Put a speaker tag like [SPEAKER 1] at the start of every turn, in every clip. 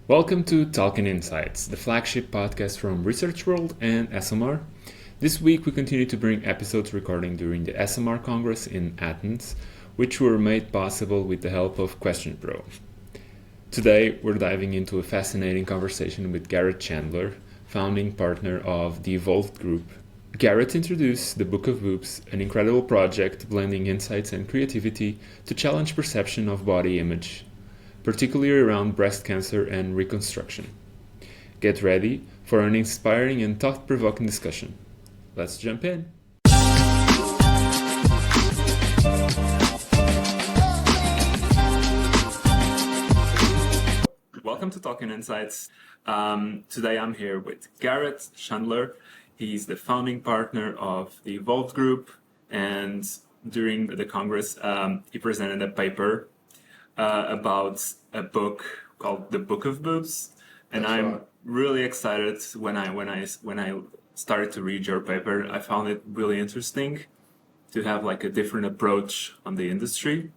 [SPEAKER 1] Welcome to Talking Insights, the flagship podcast from Research World and Esomar. This week we continue to bring episodes recording during the Esomar Congress in Athens, which were made possible with the help of Question Pro. Today we're diving into a fascinating conversation with Garrett Chandler, founding partner of the Evolved Group. Garrett introduced the Book of Boobs, an incredible project blending insights and creativity to challenge perception of body image, particularly around breast cancer and reconstruction. Get ready for an inspiring and thought-provoking discussion. Let's jump in. Welcome to Talking Insights. Today I'm here with Garrett Chandler. He's the founding partner of the Evolved Group, and during the Congress, he presented a paper about a book called The Book of Boobs, and I'm really excited when I started to read your paper. I found it really interesting to have like a different approach on the industry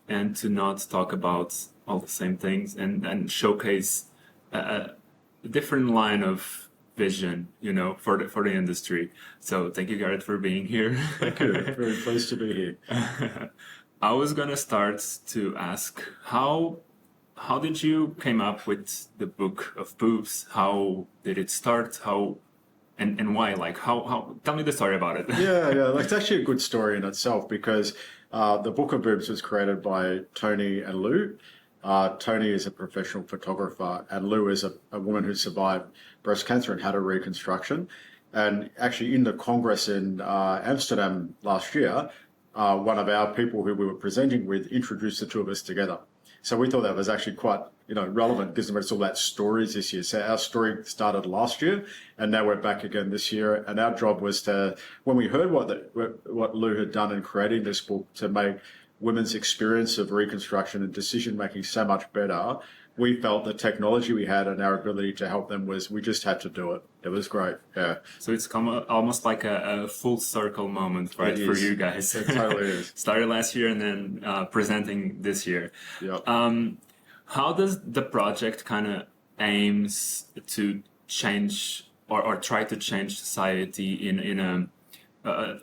[SPEAKER 1] and to not talk about all the same things and showcase a different line of vision, for the industry. So thank you, Garrett, for being here.
[SPEAKER 2] Thank you. Very pleased to be here.
[SPEAKER 1] I was gonna start to ask how did you came up with the Book of Boobs? How did it start? How and why? Like how? Tell me the story about it.
[SPEAKER 2] Yeah. It's actually a good story in itself because the Book of Boobs was created by Tony and Lou. Tony is a professional photographer, and Lou is a woman who survived breast cancer and had a reconstruction. And actually, in the Congress in Amsterdam last year, one of our people who we were presenting with introduced the two of us together. So we thought that was actually quite, relevant because it's all about stories this year. So our story started last year, and now we're back again this year. And our job was to, when we heard what Lou had done in creating this book to make women's experience of reconstruction and decision making so much better, we felt the technology we had and our ability to help them we just had to do it. It was great. Yeah.
[SPEAKER 1] So it's almost like a full circle moment, right, for you guys.
[SPEAKER 2] It totally is.
[SPEAKER 1] Started last year and then presenting this year.
[SPEAKER 2] Yep.
[SPEAKER 1] How does the project kind of aims to change or try to change society in a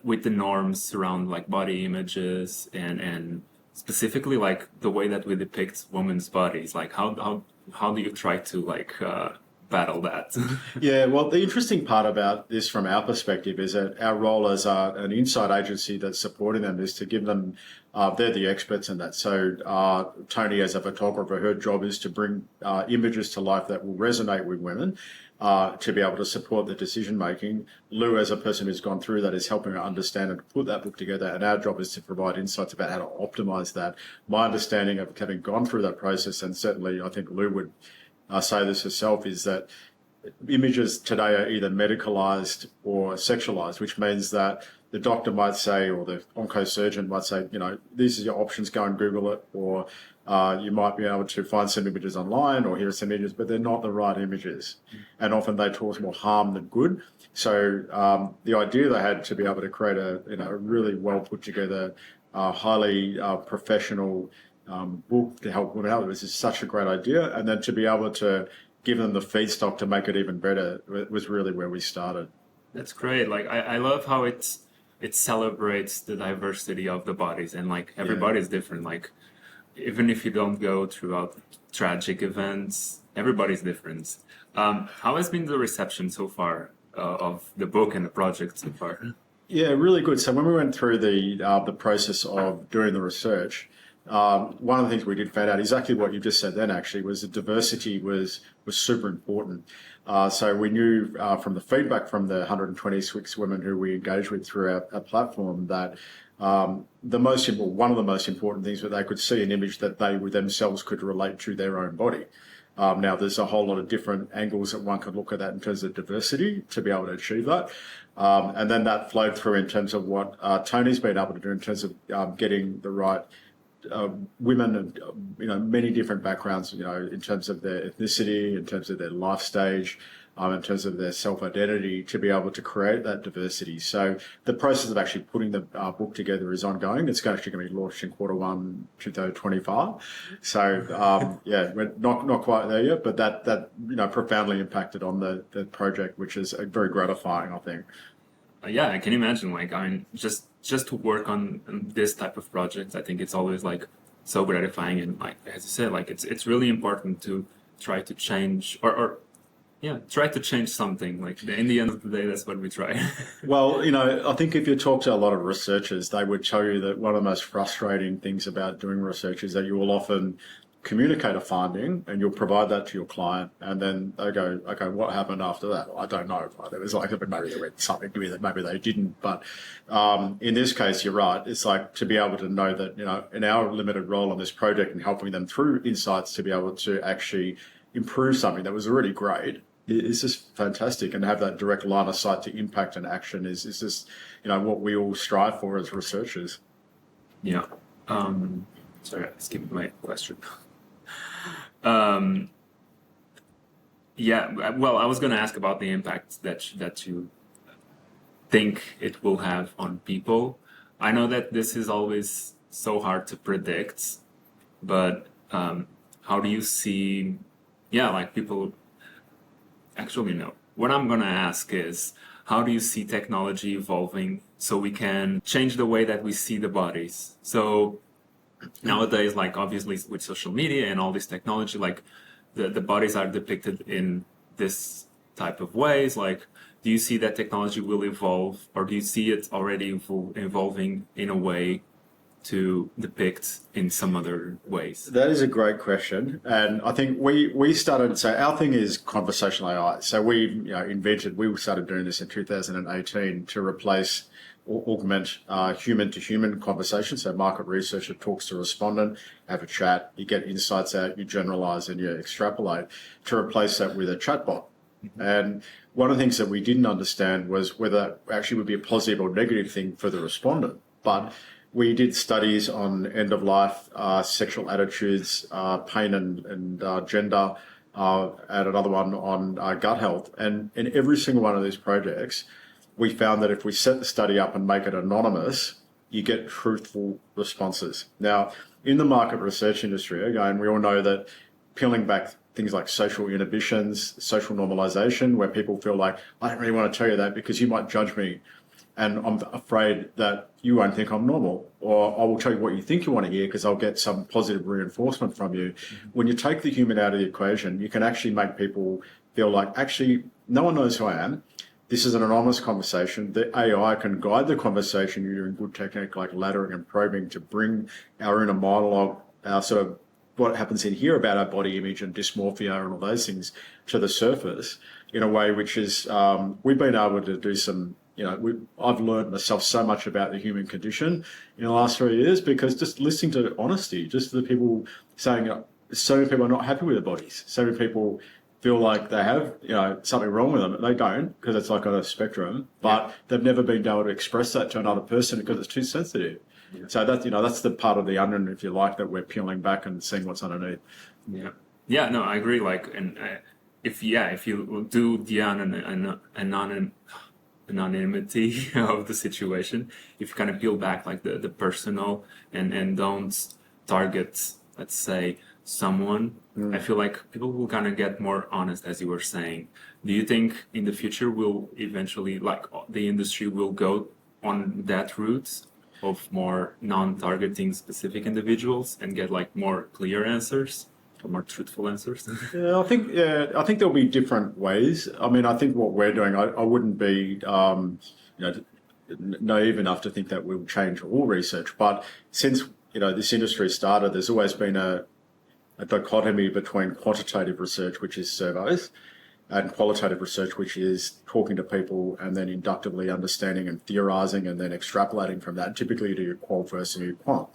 [SPEAKER 1] with the norms around like body images and specifically like the way that we depict women's bodies? Like how do you try to like battle that?
[SPEAKER 2] Yeah, well, the interesting part about this from our perspective is that our role as an inside agency that's supporting them is to give them, they're the experts in that. So Tony, as a photographer, her job is to bring images to life that will resonate with women, to be able to support the decision making. Lou, as a person who's gone through that, is helping her understand and put that book together. And our job is to provide insights about how to optimize that. My understanding of having gone through that process, and certainly I think Lou would say this herself, is that images today are either medicalized or sexualized, which means that the doctor might say, or the oncosurgeon might say, these are your options, go and Google it, or you might be able to find some images online, or here are some images, but they're not the right images. And often they cause more harm than good. So the idea they had to be able to create a really well put together, highly professional book to help women out, this is such a great idea. And then to be able to give them the feedstock to make it even better was really where we started.
[SPEAKER 1] That's great. Like I love how it celebrates the diversity of the bodies, and like everybody's different. Like even if you don't go throughout tragic events, everybody's different. How has been the reception so far of the book and the project so far?
[SPEAKER 2] Yeah, really good. So when we went through the process of doing the research, one of the things we did find out exactly what you just said then actually was that diversity was super important. So we knew from the feedback from the 126 women who we engaged with through our platform that one of the most important things was they could see an image that they themselves could relate to their own body. Now, there's a whole lot of different angles that one could look at that in terms of diversity to be able to achieve that. And then that flowed through in terms of what Tony's been able to do in terms of getting the right women of many different backgrounds, in terms of their ethnicity, in terms of their life stage, in terms of their self-identity, to be able to create that diversity. So the process of actually putting the book together is ongoing. It's actually going to be launched in Q1 2025. So we're not quite there yet, but that profoundly impacted on the project, which is very gratifying, I think.
[SPEAKER 1] Yeah, I can imagine. Like, I mean, just to work on this type of projects, I think it's always like so gratifying, and like as you said, like it's really important to try to change or try to change something. Like in the end of the day, that's what we try.
[SPEAKER 2] Well, I think if you talk to a lot of researchers, they would tell you that one of the most frustrating things about doing research is that you will often communicate a finding and you'll provide that to your client, and then they go, okay, what happened after that? I don't know. It was like, maybe they read something to me that maybe they didn't. But in this case, you're right. It's like to be able to know that, in our limited role on this project and helping them through insights to be able to actually improve something that was already great is just fantastic, and have that direct line of sight to impact and action is just, what we all strive for as researchers.
[SPEAKER 1] Yeah. Sorry, I skipped my question. Well, I was going to ask about the impact that you think it will have on people. I know that this is always so hard to predict, but how do you see, like people actually know? What I'm going to ask is, how do you see technology evolving so we can change the way that we see the bodies? So nowadays, like obviously with social media and all this technology, like the bodies are depicted in this type of ways. Like, do you see that technology will evolve, or do you see it already evolving in a way to depict in some other ways?
[SPEAKER 2] That is a great question. And I think we started, so our thing is conversational AI. So we started doing this in 2018 to replace or augment human-to-human conversation. So market researcher talks to a respondent, have a chat, you get insights out, you generalize and you extrapolate, to replace that with a chatbot. And one of the things that we didn't understand was whether it actually would be a positive or negative thing for the respondent. But we did studies on end-of-life, sexual attitudes, pain and gender, and another one on gut health. And in every single one of these projects, we found that if we set the study up and make it anonymous, you get truthful responses. Now, in the market research industry, again, we all know that peeling back things like social inhibitions, social normalization, where people feel like, I don't really want to tell you that because you might judge me, and I'm afraid that you won't think I'm normal, or I will tell you what you think you want to hear because I'll get some positive reinforcement from you. Mm-hmm. When you take the human out of the equation, you can actually make people feel like, actually, no one knows who I am. This is an anonymous conversation. The AI can guide the conversation using good technique like laddering and probing to bring our inner monologue, our sort of what happens in here about our body image and dysmorphia and all those things to the surface in a way which is, we've been able to do some, I've learned myself so much about the human condition in the last 3 years because just listening to honesty, just the people saying, so many people are not happy with their bodies. So many people feel like they have, something wrong with them. They don't, because it's like on a spectrum, but they've never been able to express that to another person because it's too sensitive. Yeah. So that, that's the part of the onion, if you like, that we're peeling back and seeing what's underneath.
[SPEAKER 1] Yeah. Yeah, no, I agree. Like, and if you do the anonymity of the situation, if you kind of peel back like the personal and don't target, let's say, someone, I feel like people will kind of get more honest, as you were saying. Do you think in the future we'll eventually, like the industry will go on that route of more non-targeting specific individuals and get like more clear answers or more truthful answers?
[SPEAKER 2] I think there'll be different ways. I mean, I think what we're doing, I wouldn't be naive enough to think that we'll change all research. But since this industry started, there's always been a dichotomy between quantitative research, which is surveys, and qualitative research, which is talking to people and then inductively understanding and theorizing and then extrapolating from that. Typically, you do your qual versus your quant.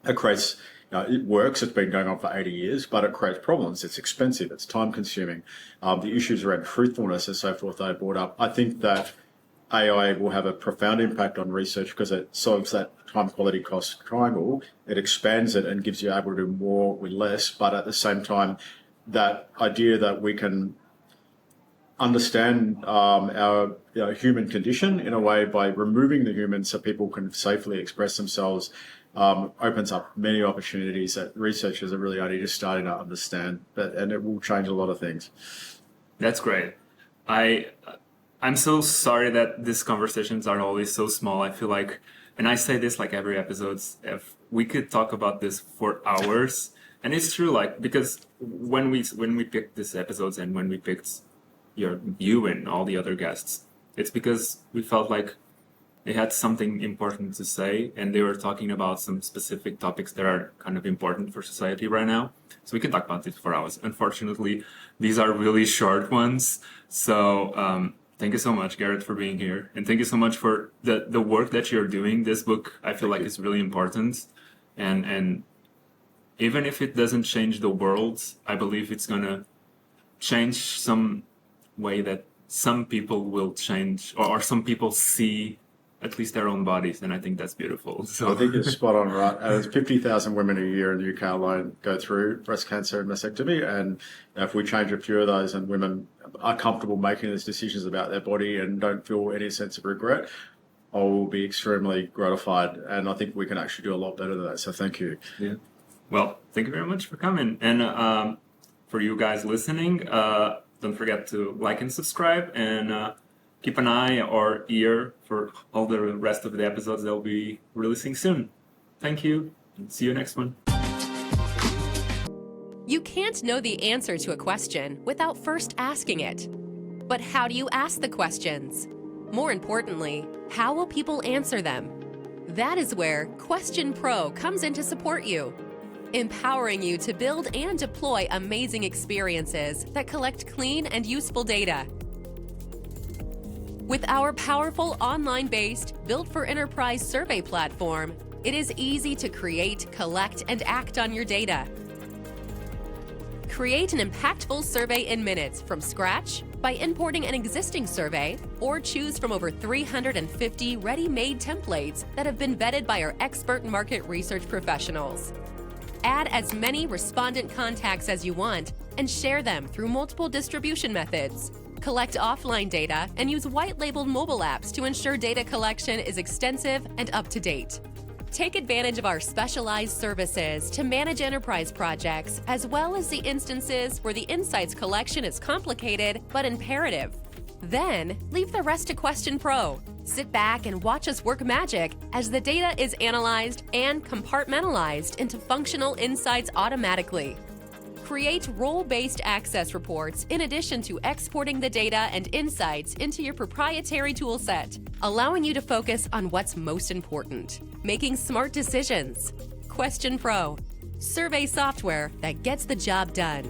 [SPEAKER 2] It creates, it works. It's been going on for 80 years, but it creates problems. It's expensive. It's time consuming. The issues around truthfulness and so forth they brought up. I think that AI will have a profound impact on research because it solves that time quality cost triangle. It expands it and gives you able to do more with less. But at the same time, that idea that we can understand our human condition in a way by removing the human so people can safely express themselves opens up many opportunities that researchers are really only just starting to understand, and it will change a lot of things.
[SPEAKER 1] That's great. I'm so sorry that these conversations are always so small. I feel like, and I say this like every episode, if we could talk about this for hours, and it's true, like, because when we picked these episodes and when we picked you and all the other guests, it's because we felt like they had something important to say, and they were talking about some specific topics that are kind of important for society right now. So we can talk about it for hours. Unfortunately, these are really short ones. So thank you so much, Garrett, for being here. And thank you so much for the work that you're doing. This book, I feel like, is really important. And even if it doesn't change the world, I believe it's going to change some way that some people will change, or some people see at least their own bodies, and I think that's beautiful. So
[SPEAKER 2] I think you're spot on, right? There's 50,000 women a year in the UK alone go through breast cancer and mastectomy, and if we change a few of those and women are comfortable making those decisions about their body and don't feel any sense of regret, I will be extremely gratified, and I think we can actually do a lot better than that. So thank you.
[SPEAKER 1] Yeah. Well, thank you very much for coming, and for you guys listening, don't forget to like and subscribe, and keep an eye or ear for all the rest of the episodes they'll be releasing soon. Thank you, and see you next one.
[SPEAKER 3] You can't know the answer to a question without first asking it. But how do you ask the questions? More importantly, how will people answer them? That is where Question Pro comes in to support you, empowering you to build and deploy amazing experiences that collect clean and useful data. With our powerful online-based, built-for-enterprise survey platform, it is easy to create, collect, and act on your data. Create an impactful survey in minutes from scratch by importing an existing survey, or choose from over 350 ready-made templates that have been vetted by our expert market research professionals. Add as many respondent contacts as you want and share them through multiple distribution methods. Collect offline data and use white-labeled mobile apps to ensure data collection is extensive and up-to-date. Take advantage of our specialized services to manage enterprise projects, as well as the instances where the insights collection is complicated but imperative. Then, leave the rest to Question Pro. Sit back and watch us work magic as the data is analyzed and compartmentalized into functional insights automatically. Create role-based access reports in addition to exporting the data and insights into your proprietary toolset, allowing you to focus on what's most important, making smart decisions. Question Pro, survey software that gets the job done.